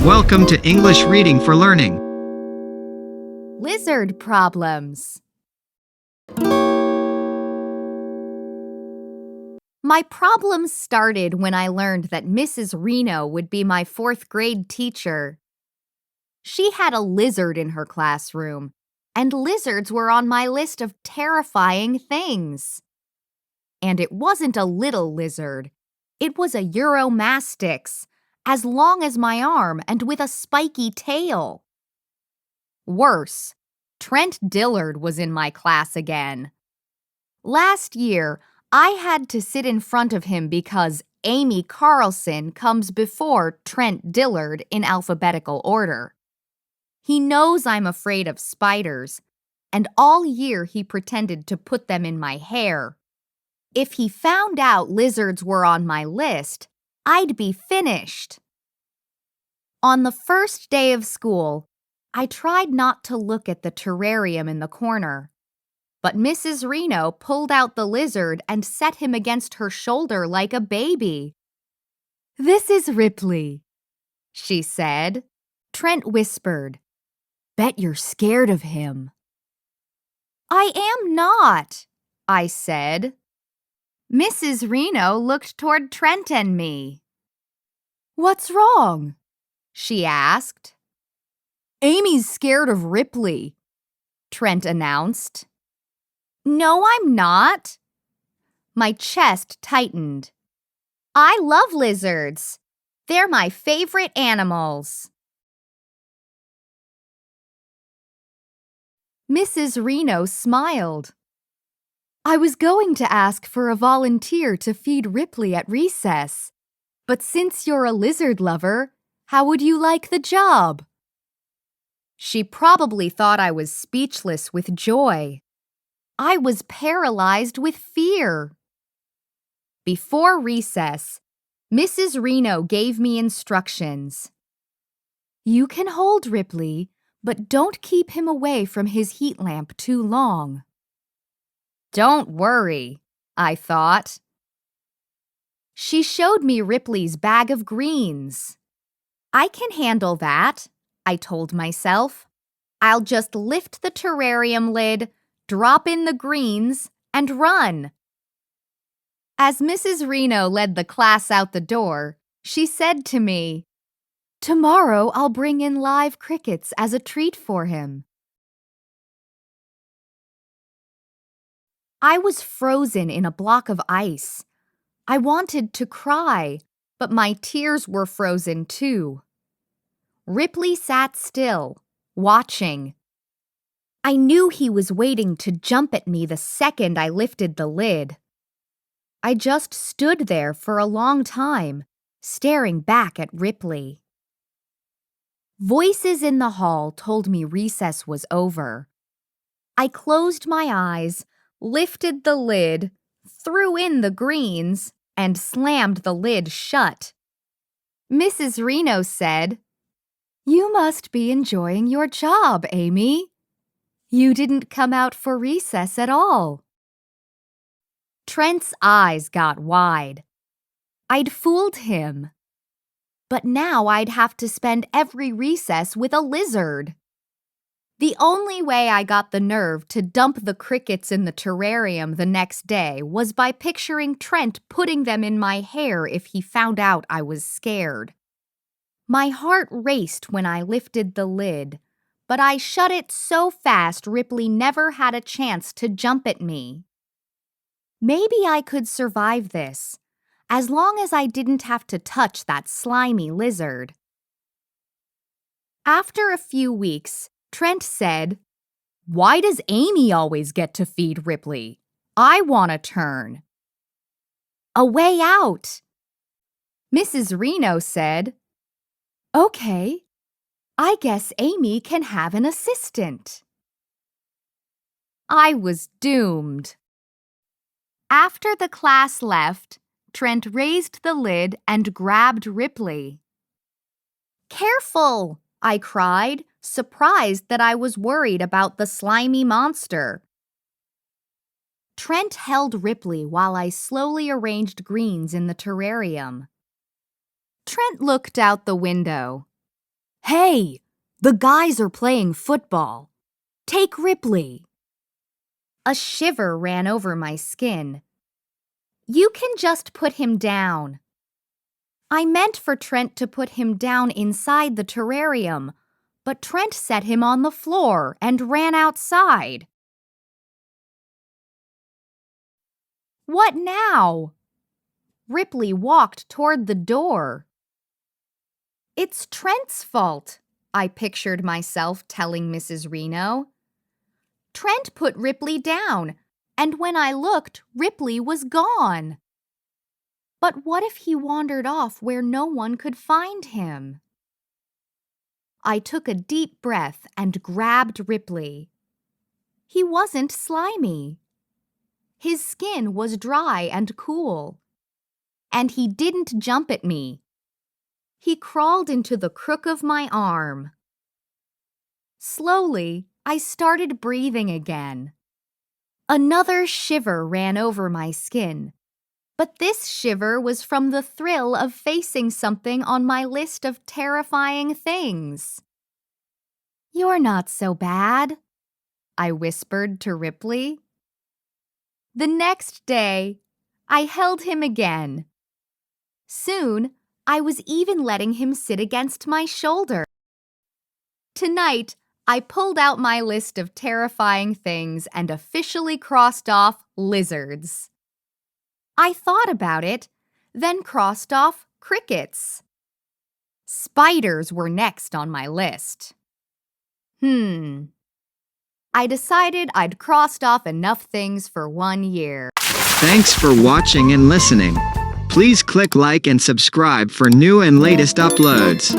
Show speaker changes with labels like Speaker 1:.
Speaker 1: Welcome to English Reading for Learning.
Speaker 2: Lizard problems. My problems started when I learned that Mrs. Reno would be my fourth grade teacher. She had a lizard in her classroom, and lizards were on my list of terrifying things. And it wasn't a little lizard. It was a Euromastix, as long as my arm and with a spiky tail. Worse, Trent Dillard was in my class again. Last year, I had to sit in front of him because Amy Carlson comes before Trent Dillard in alphabetical order. He knows I'm afraid of spiders, and all year he pretended to put them in my hair. If he found out lizards were on my list, I'd be finished. On the first day of school, I tried not to look at the terrarium in the corner, but Mrs. Reno pulled out the lizard and set him against her shoulder like a baby. "This is Ripley," she said. Trent whispered, "Bet you're scared of him." "I am not," I said. Mrs. Reno looked toward Trent and me. "What's wrong?" she asked. "Amy's scared of Ripley," Trent announced. "No, I'm not." My chest tightened. I love lizards. They're my favorite animals. Mrs. Reno smiled. "I was going to ask for a volunteer to feed Ripley at recess, but since you're a lizard lover, how would you like the job?" She probably thought I was speechless with joy. I was paralyzed with fear. Before recess, Mrs. Reno gave me instructions. "You can hold Ripley, but don't keep him away from his heat lamp too long." Don't worry, I thought. She showed me Ripley's bag of greens. I can handle that, I told myself. I'll just lift the terrarium lid, drop in the greens, and run. As Mrs. Reno led the class out the door, she said to me, "Tomorrow I'll bring in live crickets as a treat for him." I was frozen in a block of ice. I wanted to cry, but my tears were frozen too. Ripley sat still, watching. I knew he was waiting to jump at me the second I lifted the lid. I just stood there for a long time, staring back at Ripley. Voices in the hall told me recess was over. I closed my eyes, lifted the lid, threw in the greens, and slammed the lid shut. Mrs. Reno said, "You must be enjoying your job, Amy. You didn't come out for recess at all." Trent's eyes got wide. I'd fooled him. But now I'd have to spend every recess with a lizard. The only way I got the nerve to dump the crickets in the terrarium the next day was by picturing Trent putting them in my hair if he found out I was scared. My heart raced when I lifted the lid, but I shut it so fast Ripley never had a chance to jump at me. Maybe I could survive this, as long as I didn't have to touch that slimy lizard. After a few weeks, Trent said, "Why does Amy always get to feed Ripley? I want a turn." "A way out." Mrs. Reno said, "Okay, I guess Amy can have an assistant." I was doomed. After the class left, Trent raised the lid and grabbed Ripley. "Careful!" I cried, surprised that I was worried about the slimy monster. Trent held Ripley while I slowly arranged greens in the terrarium. Trent looked out the window. Hey, the guys are playing football. Take Ripley. A shiver ran over my skin. You can just put him down. I meant for Trent to put him down inside the terrarium, but Trent set him on the floor and ran outside. What now? Ripley walked toward the door. It's Trent's fault, I pictured myself telling Mrs. Reno. Trent put Ripley down, and when I looked, Ripley was gone. But what if he wandered off where no one could find him? I took a deep breath and grabbed Ripley. He wasn't slimy. His skin was dry and cool. And he didn't jump at me. He crawled into the crook of my arm. Slowly, I started breathing again. Another shiver ran over my skin, but this shiver was from the thrill of facing something on my list of terrifying things. You're not so bad, I whispered to Ripley. The next day, I held him again. Soon, I was even letting him sit against my shoulder. Tonight, I pulled out my list of terrifying things and officially crossed off lizards. I thought about it, then crossed off crickets. Spiders were next on my list. I decided I'd crossed off enough things for 1 year.
Speaker 1: Thanks for watching and listening. Please click like and subscribe for new and latest uploads.